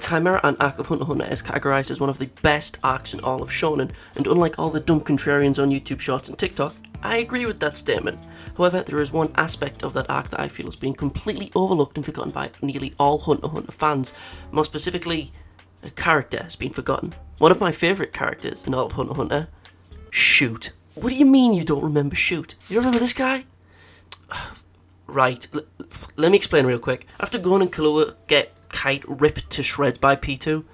Chimera Ant Arc of Hunter x Hunter is categorised as one of the best arcs in all of Shounen, and unlike all the dumb contrarians on YouTube Shorts and TikTok, I agree with that statement. However, there is one aspect of that arc that I feel has been completely overlooked and forgotten by nearly all Hunter x Hunter fans. More specifically, a character has been forgotten. One of my favourite characters in all of Hunter x Hunter, Shoot. What do you mean you don't remember Shoot? You remember this guy? Right, let me explain real quick. After Gon and Killua get Kite ripped to shreds by P2,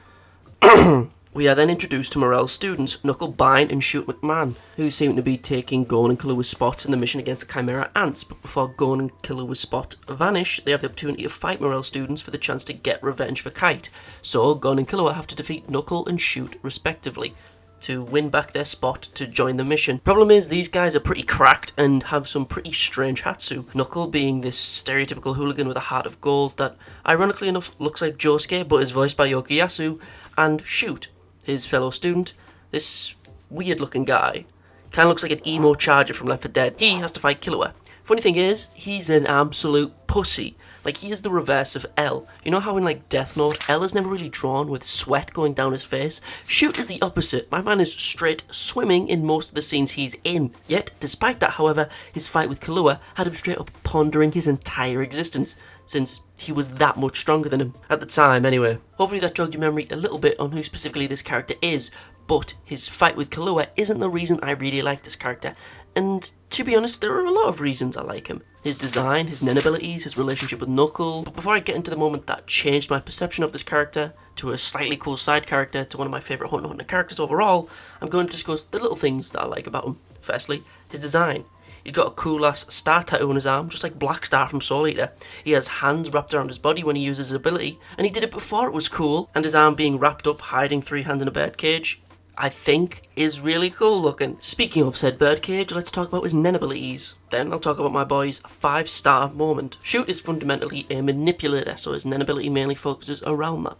we are then introduced to Morel's students, Knuckle, Bind, and Shoot McMahon, who seem to be taking Gon and Killua's spot in the mission against the Chimera Ants. But before Gon and Killua's spot vanish, they have the opportunity to fight Morel's students for the chance to get revenge for Kite. So Gon and Killua have to defeat Knuckle and Shoot respectively to win back their spot to join the mission. Problem is, these guys are pretty cracked and have some pretty strange hatsu. Knuckle being this stereotypical hooligan with a heart of gold that, ironically enough, looks like Josuke but is voiced by Yokiyasu, and Shoot, his fellow student, this weird looking guy. Kinda looks like an emo charger from Left 4 Dead. He has to fight Killua. Funny thing is, he's an absolute pussy. Like, he is the reverse of L. You know how in, like, Death Note, L is never really drawn with sweat going down his face? Shoot is the opposite. My man is straight swimming in most of the scenes he's in. Yet, despite that, however, his fight with Killua had him straight up pondering his entire existence, since he was that much stronger than him. At the time, anyway. Hopefully that jogged your memory a little bit on who specifically this character is, but his fight with Killua isn't the reason I really like this character. And to be honest, there are a lot of reasons I like him. His design, his Nen abilities, his relationship with Knuckle. But before I get into the moment that changed my perception of this character to a slightly cool side character to one of my favourite Hunter x Hunter characters overall, I'm going to discuss the little things that I like about him. Firstly, his design. He's got a cool ass star tattoo on his arm, just like Black Star from Soul Eater. He has hands wrapped around his body when he uses his ability, and he did it before it was cool, and his arm being wrapped up hiding 3 hands in a birdcage, I think is really cool looking. Speaking of said birdcage, let's talk about his Nen abilities. Then I'll talk about my boy's 5-star moment. Shoot is fundamentally a manipulator, so his Nen ability mainly focuses around that.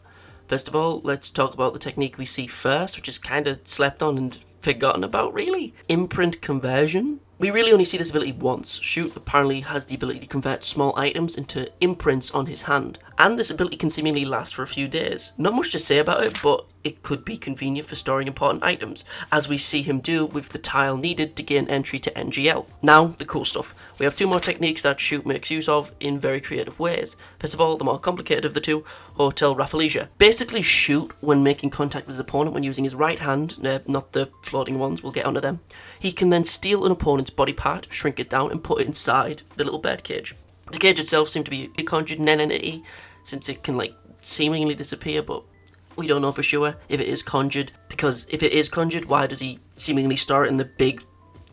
First of all, let's talk about the technique we see first, which is kind of slept on and forgotten about, really. Imprint conversion. We really only see this ability once. Shoot apparently has the ability to convert small items into imprints on his hand, and this ability can seemingly last for a few days. Not much to say about it, but it could be convenient for storing important items, as we see him do with the tile needed to gain entry to NGL. Now, the cool stuff. We have 2 more techniques that Shoot makes use of in very creative ways. First of all, the more complicated of the 2, Hotel Rafflesia. Basically, Shoot, when making contact with his opponent when using his right hand, not the floating ones, we'll get onto them, he can then steal an opponent's body part, shrink it down, and put it inside the little bird cage. The cage itself seemed to be a conjured Nen entity, since it can, like, seemingly disappear, but we don't know for sure if it is conjured, because if it is conjured, why does he seemingly store it in the big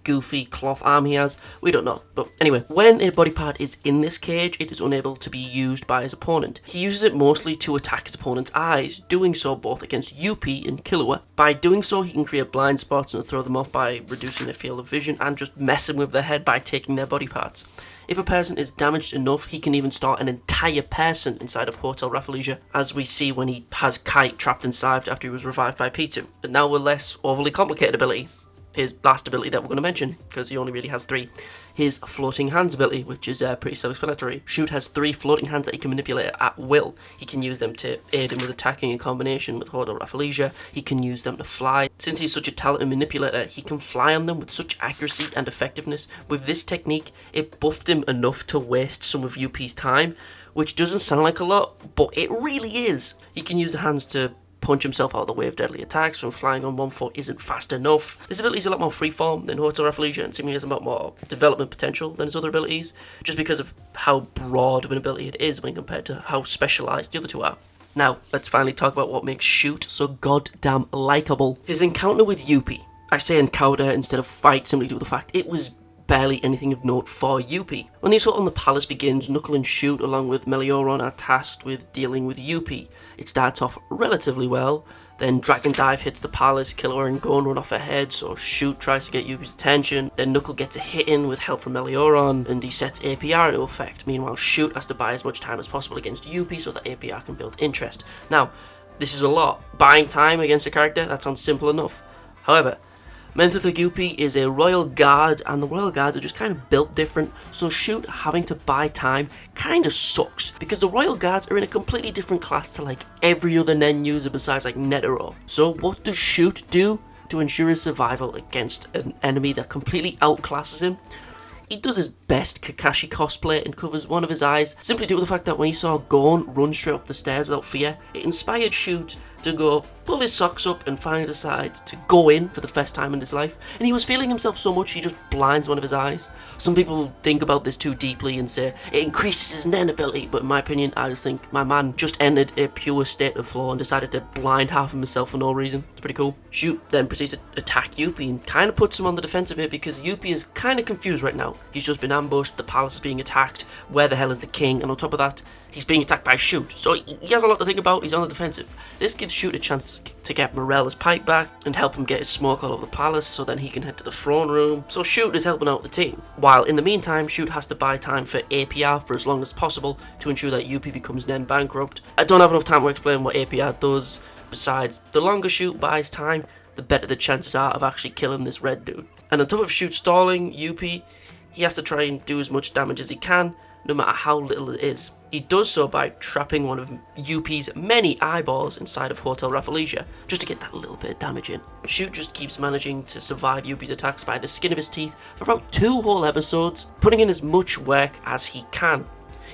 goofy cloth arm he has? We don't know. But anyway, when a body part is in this cage, it is unable to be used by his opponent. He uses it mostly to attack his opponent's eyes, doing so both against Yupi and Killua. By doing so, he can create blind spots and throw them off by reducing their field of vision and just messing with their head by taking their body parts. If a person is damaged enough, he can even start an entire person inside of Hotel Rafflesia, as we see when he has Kite trapped inside after he was revived by P2. But now a less overly complicated ability. His last ability that we're going to mention, because he only really has 3. His floating hands ability, which is pretty self-explanatory. Shoot has 3 floating hands that he can manipulate at will. He can use them to aid him with attacking in combination with Hotel Rafflesia. He can use them to fly. Since he's such a talented manipulator, he can fly on them with such accuracy and effectiveness. With this technique, it buffed him enough to waste some of UP's time, which doesn't sound like a lot, but it really is. He can use the hands to punch himself out of the way of deadly attacks when flying on 1 foot isn't fast enough. This ability is a lot more freeform than Hotel Rafflesia and seemingly has a lot more development potential than his other abilities, just because of how broad of an ability it is when compared to how specialised the other 2 are. Now, let's finally talk about what makes Shoot so goddamn likeable. His encounter with Yupi. I say encounter instead of fight simply due to the fact it was barely anything of note for Yupi. When the assault on the palace begins, Knuckle and Shoot along with Melioron are tasked with dealing with Yupi. It starts off relatively well, then Dragon Dive hits the palace, Killua and Gon run off ahead, so Shoot tries to get Yupi's attention, then Knuckle gets a hit in with help from Melioron, and he sets APR into effect. Meanwhile, Shoot has to buy as much time as possible against Yupi so that APR can build interest. Now, this is a lot. Buying time against a character, that sounds simple enough. However, Men through the Yupi is a royal guard, and the royal guards are just kind of built different, so Shoot having to buy time kind of sucks, because the royal guards are in a completely different class to like every other Nen user besides like Netero. So what does Shoot do to ensure his survival against an enemy that completely outclasses him? He does his best Kakashi cosplay and covers one of his eyes, simply due to the fact that when he saw Gon run straight up the stairs without fear, it inspired Shoot to go pull his socks up and finally decide to go in for the first time in his life. And he was feeling himself so much he just blinds one of his eyes. Some people think about this too deeply and say it increases his Nen ability, but in my opinion I just think my man just entered a pure state of flow and decided to blind half of himself for no reason. It's pretty cool. Shoot then proceeds to attack Yupi and kind of puts him on the defensive here because Yupi is kind of confused right now. He's just been ambushed, the palace is being attacked, where the hell is the king, and on top of that he's being attacked by Shoot, so he has a lot to think about. He's on the defensive. This gives Shoot a chance to get Morella's pipe back and help him get his smoke all over the palace so then he can head to the throne room. So Shoot is helping out the team, while in the meantime Shoot has to buy time for APR for as long as possible to ensure that Yupi becomes Nen bankrupt. I don't have enough time to explain what APR does, besides the longer Shoot buys time, the better the chances are of actually killing this red dude. And on top of Shoot stalling Yupi, he has to try and do as much damage as he can, no matter how little it is. He does so by trapping one of Yupi's many eyeballs inside of Hotel Rafflesia, just to get that little bit of damage in. Shoot just keeps managing to survive Yupi's attacks by the skin of his teeth for about 2 whole episodes, putting in as much work as he can.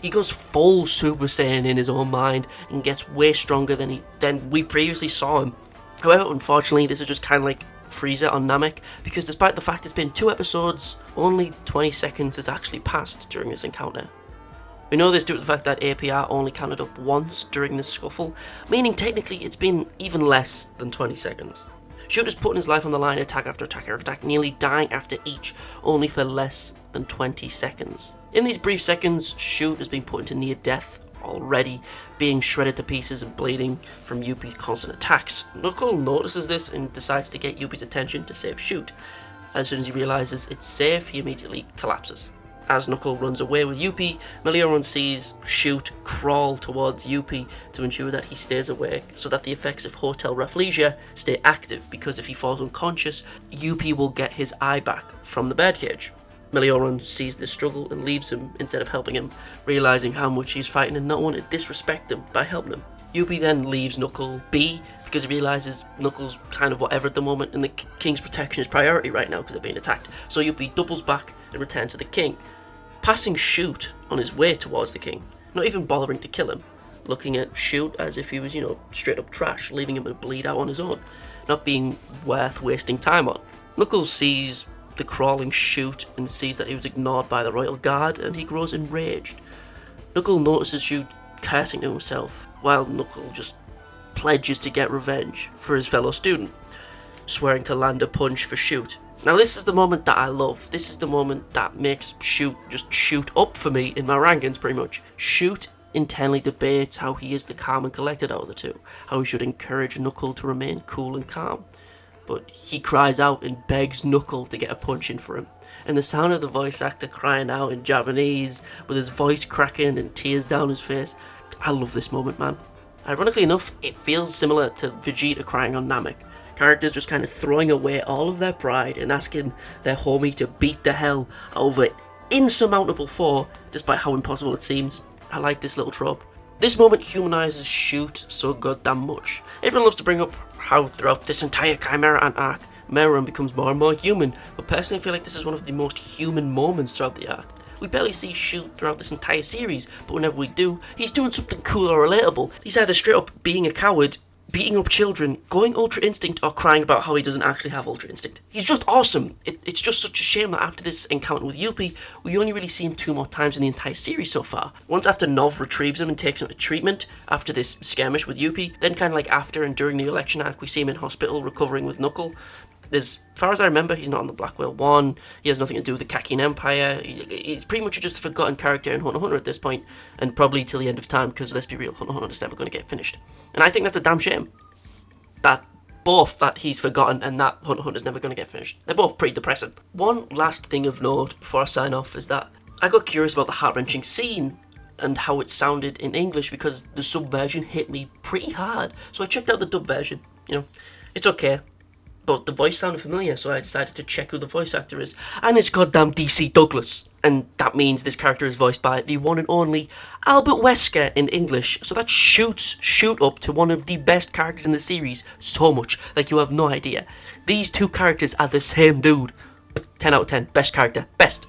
He goes full Super Saiyan in his own mind and gets way stronger than we previously saw him. However, unfortunately, this is just kind of like Frieza on Namek, because despite the fact it's been 2 episodes, only 20 seconds has actually passed during this encounter. We know this due to the fact that APR only counted up once during this scuffle, meaning technically it's been even less than 20 seconds. Shoot is putting his life on the line attack after attack after attack, nearly dying after each, only for less than 20 seconds. In these brief seconds, Shoot has been put into near death already, being shredded to pieces and bleeding from Yupi's constant attacks. Knuckle notices this and decides to get Yupi's attention to save Shoot. As soon as he realizes it's safe, he immediately collapses. As Knuckle runs away with Yupi, Melioran sees Shoot crawl towards Yupi to ensure that he stays awake so that the effects of Hotel Rafflesia stay active, because if he falls unconscious, Yupi will get his eye back from the birdcage. Melioran sees this struggle and leaves him instead of helping him, realizing how much he's fighting and not wanting to disrespect him by helping him. Yupi then leaves Knuckle be because he realizes Knuckle's kind of whatever at the moment and the king's protection is priority right now because they're being attacked. So Yupi doubles back and returns to the king, passing Shoot on his way towards the king, not even bothering to kill him, looking at Shoot as if he was, straight up trash, leaving him to bleed out on his own, not being worth wasting time on. Knuckles sees the crawling Shoot and sees that he was ignored by the royal guard, and he grows enraged. Knuckle notices Shoot cursing to himself, while Knuckle just pledges to get revenge for his fellow student, swearing to land a punch for Shoot. Now this is the moment that I love. This is the moment that makes Shoot just shoot up for me in my rankings pretty much. Shoot intently debates how he is the calm and collected out of the two, how he should encourage Knuckle to remain cool and calm. But he cries out and begs Knuckle to get a punch in for him. And the sound of the voice actor crying out in Japanese, with his voice cracking and tears down his face, I love this moment, man. Ironically enough, it feels similar to Vegeta crying on Namek. Characters just kind of throwing away all of their pride and asking their homie to beat the hell out of insurmountable foe, despite how impossible it seems. I like this little trope. This moment humanizes Shoot so goddamn much. Everyone loves to bring up how throughout this entire Chimera Ant arc, Melioran becomes more and more human, but personally I feel like this is one of the most human moments throughout the arc. We barely see Shoot throughout this entire series, but whenever we do, he's doing something cool or relatable. He's either straight up being a coward, beating up children, going Ultra Instinct, or crying about how he doesn't actually have Ultra Instinct. He's just awesome. It's just such a shame that after this encounter with Yupi, we only really see him 2 more times in the entire series so far. Once after Nov retrieves him and takes him to treatment after this skirmish with Yupi, then kind of like after and during the election arc, we see him in hospital recovering with Knuckle. As far as I remember, he's not on the Black Whale 1, he has nothing to do with the Kakin Empire, he's pretty much just a forgotten character in Hunter x Hunter at this point, and probably till the end of time, because let's be real, Hunter x Hunter is never going to get finished. And I think that's a damn shame. That he's forgotten and that Hunter x Hunter is never going to get finished. They're both pretty depressing. One last thing of note before I sign off is that I got curious about the heart-wrenching scene and how it sounded in English, because the sub version hit me pretty hard, so I checked out the dub version. It's okay. but the voice sounded familiar, so I decided to check who the voice actor is. And it's goddamn DC Douglas. And that means this character is voiced by the one and only Albert Wesker in English. So that shoots Shoot up to one of the best characters in the series so much, like you have no idea. These two characters are the same dude. 10 out of 10, best character, best.